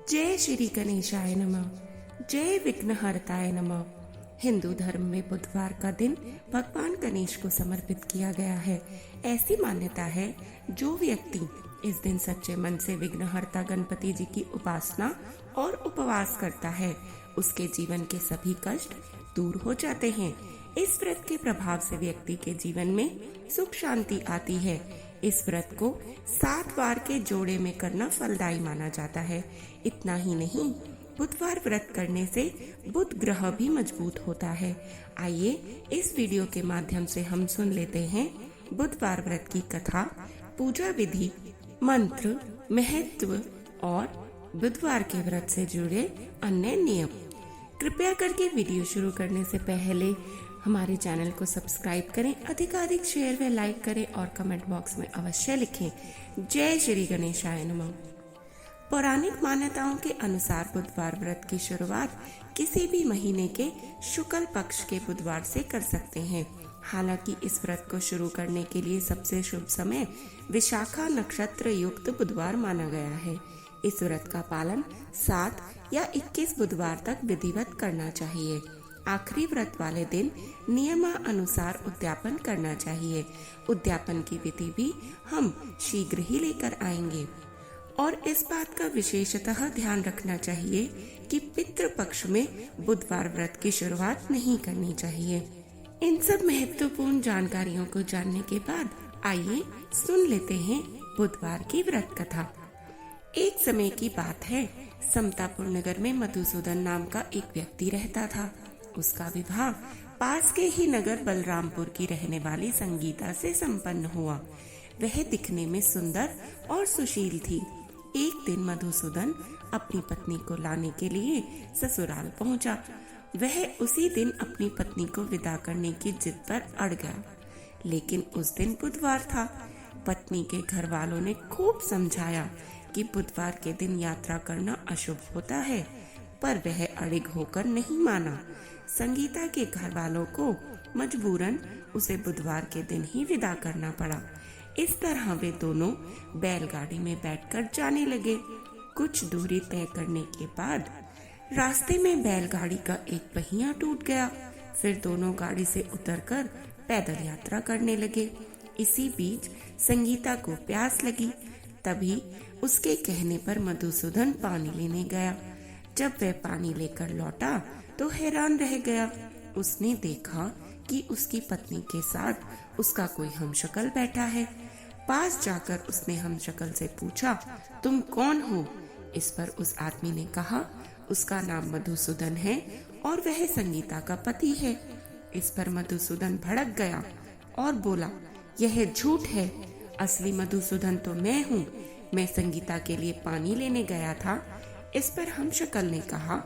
जय श्री गणेशाय नमः। जय विघ्नहर्ताय नमः। हिंदू धर्म में बुधवार का दिन भगवान गणेश को समर्पित किया गया है। ऐसी मान्यता है जो व्यक्ति इस दिन सच्चे मन से विघ्नहर्ता गणपति जी की उपासना और उपवास करता है, उसके जीवन के सभी कष्ट दूर हो जाते हैं। इस व्रत के प्रभाव से व्यक्ति के जीवन में सुख शांति आती है। इस व्रत को 7 बार के जोड़े में करना फलदायी माना जाता है। इतना ही नहीं, बुधवार व्रत करने से बुध ग्रह भी मजबूत होता है। आइए इस वीडियो के माध्यम से हम सुन लेते हैं बुधवार व्रत की कथा, पूजा विधि, मंत्र, महत्व और बुधवार के व्रत से जुड़े अन्य नियम। कृपया करके वीडियो शुरू करने से पहले हमारे चैनल को सब्सक्राइब करें, अधिकाधिक शेयर व लाइक करें और कमेंट बॉक्स में अवश्य लिखें जय श्री गणेशाय नमः। पौराणिक मान्यताओं के अनुसार बुधवार व्रत की शुरुआत किसी भी महीने के शुक्ल पक्ष के बुधवार से कर सकते हैं। हालांकि इस व्रत को शुरू करने के लिए सबसे शुभ समय विशाखा नक्षत्र युक्त बुधवार माना गया है। इस व्रत का पालन 7 या 21 बुधवार तक विधिवत करना चाहिए। आखिरी व्रत वाले दिन नियमानुसार उद्यापन करना चाहिए। उद्यापन की विधि भी हम शीघ्र ही लेकर आएंगे। और इस बात का विशेषतः ध्यान रखना चाहिए कि पितृपक्ष में बुधवार व्रत की शुरुआत नहीं करनी चाहिए। इन सब महत्वपूर्ण जानकारियों को जानने के बाद आइए सुन लेते हैं बुधवार की व्रत कथा। एक समय की बात है, समतापुर नगर में मधुसूदन नाम का एक व्यक्ति रहता था। उसका विवाह पास के ही नगर बलरामपुर की रहने वाली संगीता से संपन्न हुआ। वह दिखने में सुंदर और सुशील थी। एक दिन मधुसूदन अपनी पत्नी को लाने के लिए ससुराल पहुंचा। वह उसी दिन अपनी पत्नी को विदा करने की जिद पर अड़ गया, लेकिन उस दिन बुधवार था। पत्नी के घर वालों ने खूब समझाया कि बुधवार के दिन यात्रा करना अशुभ होता है, पर वह अड़िग होकर नहीं माना। संगीता के घर वालों को मजबूरन उसे बुधवार के दिन ही विदा करना पड़ा। इस तरह वे दोनों बैलगाड़ी में बैठकर जाने लगे। कुछ दूरी तय करने के बाद रास्ते में बैलगाड़ी का एक पहिया टूट गया। फिर दोनों गाड़ी से उतरकर पैदल यात्रा करने लगे। इसी बीच संगीता को प्यास लगी। तभी उसके कहने पर मधुसूदन पानी लेने गया। जब वह पानी लेकर लौटा तो हैरान रह गया। उसने देखा कि उसकी पत्नी के साथ उसका कोई हमशक्ल बैठा है। पास जाकर उसने हमशक्ल से पूछा, तुम कौन हो? इस पर उस आदमी ने कहा, उसका नाम मधुसूदन है और वह संगीता का पति है। इस पर मधुसूदन भड़क गया और बोला, यह झूठ है। असली मधुसूदन तो मैं हूँ। मैं संगीता के लिए पानी लेने गया था। इस पर हमशक्ल ने कहा,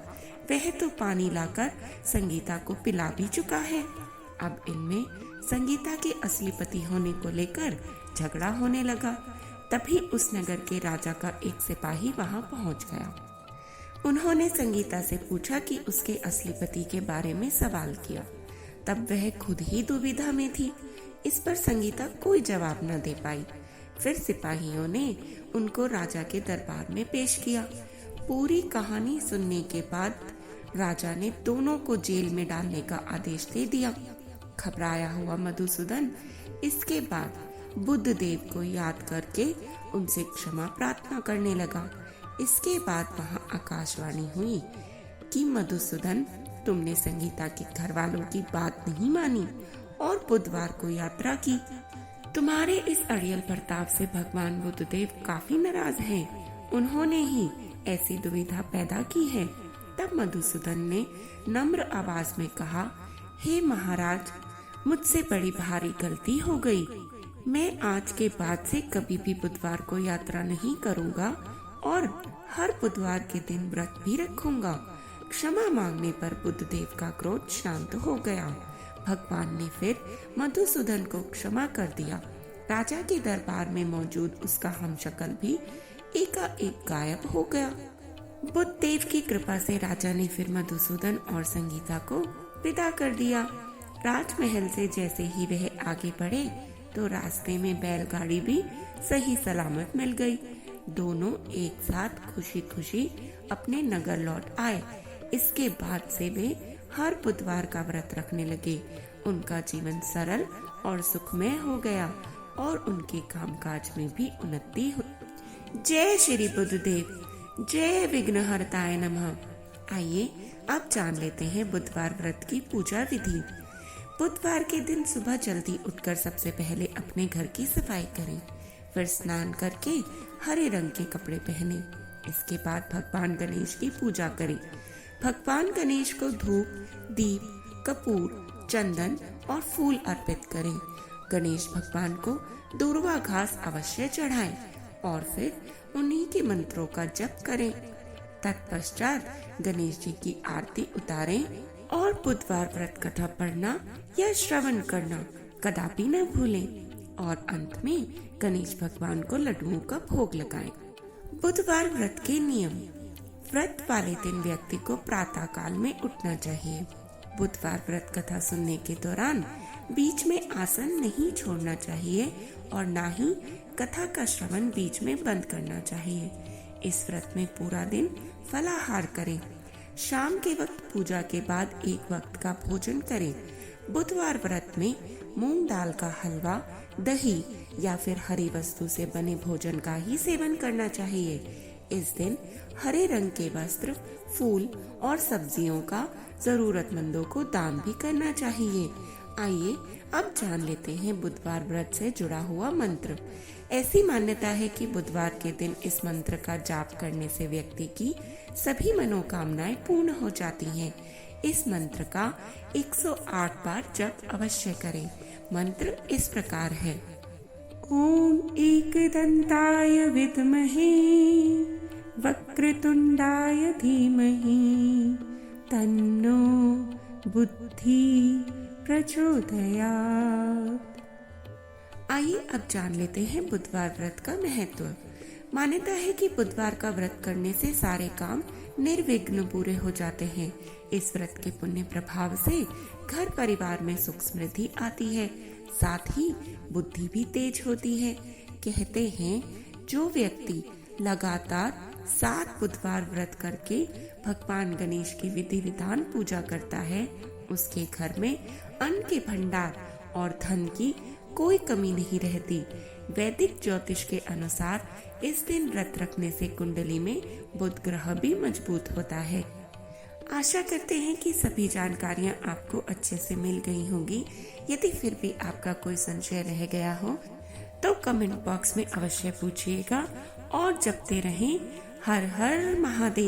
वह तो पानी लाकर संगीता को पिला भी चुका है। अब इनमें संगीता के असली पति होने को लेकर झगड़ा होने लगा। तभी उस नगर के राजा का एक सिपाही वहां पहुंच गया। उन्होंने संगीता से पूछा कि उसके असली पति के बारे में सवाल किया। तब वह खुद ही दुविधा में थी। इस पर संगीता कोई जवाब न दे पाई। फिर सिपाहियों ने उनको राजा के दरबार में पेश किया। पूरी कहानी सुनने के बाद राजा ने दोनों को जेल में डालने का आदेश दे दिया। घबराया हुआ मधुसूदन इसके बाद बुद्ध देव को याद करके उनसे क्षमा प्रार्थना करने लगा। इसके बाद वहां आकाशवाणी हुई कि मधुसूदन, तुमने संगीता के घर वालों की बात नहीं मानी और बुधवार को यात्रा की। तुम्हारे इस अड़ियल बर्ताव से भगवान बुद्ध देव काफी नाराज हैं। उन्होंने ही ऐसी दुविधा पैदा की है। तब मधुसूदन ने नम्र आवाज में कहा, हे महाराज, मुझसे बड़ी भारी गलती हो गई। मैं आज के बाद से कभी भी बुधवार को यात्रा नहीं करूंगा और हर बुधवार के दिन व्रत भी रखूंगा। क्षमा मांगने पर बुद्ध देव का क्रोध शांत हो गया। भगवान ने फिर मधुसूदन को क्षमा कर दिया। राजा के दरबार में मौजूद उसका हमशक्ल भी एकाएक गायब हो गया। बुद्ध देव की कृपा से राजा ने फिर मधुसूदन और संगीता को विदा कर दिया। राजमहल से जैसे ही वह आगे बढ़े तो रास्ते में बैलगाड़ी भी सही सलामत मिल गई। दोनों एक साथ खुशी खुशी अपने नगर लौट आए। इसके बाद से वे हर बुधवार का व्रत रखने लगे। उनका जीवन सरल और सुखमय हो गया और उनके कामकाज में भी उन्नति हुई। जय श्री बुद्धदेव, जय विघ्नहर्ताय नमः। आइए अब जान लेते हैं बुधवार व्रत की पूजा विधि। बुधवार के दिन सुबह जल्दी उठकर सबसे पहले अपने घर की सफाई करें, फिर स्नान करके हरे रंग के कपड़े पहने। इसके बाद भगवान गणेश की पूजा करें। भगवान गणेश को धूप, दीप, कपूर, चंदन और फूल अर्पित करें। गणेश भगवान को दूर्वा घास अवश्य चढ़ाएं और फिर उन्हीं के मंत्रों का जप करें। तत्पश्चात गणेश जी की आरती उतारें और बुधवार व्रत कथा पढ़ना या श्रवण करना कदापि न भूलें और अंत में गणेश भगवान को लड्डुओं का भोग लगाएं। बुधवार व्रत के नियम। व्रत वाले दिन व्यक्ति को प्रातः काल में उठना चाहिए। बुधवार व्रत कथा सुनने के दौरान बीच में आसन नहीं छोड़ना चाहिए और ना ही कथा का श्रवण बीच में बंद करना चाहिए। इस व्रत में पूरा दिन फलाहार करें। शाम के वक्त पूजा के बाद एक वक्त का भोजन करें। बुधवार व्रत में मूंग दाल का हलवा, दही या फिर हरी वस्तु से बने भोजन का ही सेवन करना चाहिए। इस दिन हरे रंग के वस्त्र, फूल और सब्जियों का जरूरतमंदों को दान भी करना चाहिए। आइए अब जान लेते हैं बुधवार व्रत से जुड़ा हुआ मंत्र। ऐसी मान्यता है कि बुधवार के दिन इस मंत्र का जाप करने से व्यक्ति की सभी मनोकामनाएं पूर्ण हो जाती हैं। इस मंत्र का 108 बार जप अवश्य करें। मंत्र इस प्रकार है। ओम एकदंताय विद्महे वक्रतुंडाय धीमहि तन्नो बुद्धि प्रचोदयात्। आइए अब जान लेते हैं बुधवार व्रत का महत्व। मान्यता है कि बुधवार का व्रत करने से सारे काम निर्विघ्न पूरे हो जाते हैं। इस व्रत के पुण्य प्रभाव से घर परिवार में सुख समृद्धि आती है, साथ ही बुद्धि भी तेज होती है। कहते हैं जो व्यक्ति लगातार 7 बुधवार व्रत करके भगवान गणेश की विधि विधान पूजा करता है, उसके घर में अन्न के भंडार और धन की कोई कमी नहीं रहती। वैदिक ज्योतिष के अनुसार इस दिन व्रत रखने से कुंडली में बुध ग्रह भी मजबूत होता है। आशा करते हैं कि सभी जानकारियां आपको अच्छे से मिल गई होंगी। यदि फिर भी आपका कोई संशय रह गया हो तो कमेंट बॉक्स में अवश्य पूछिएगा और जपते रहें हर हर महादेव।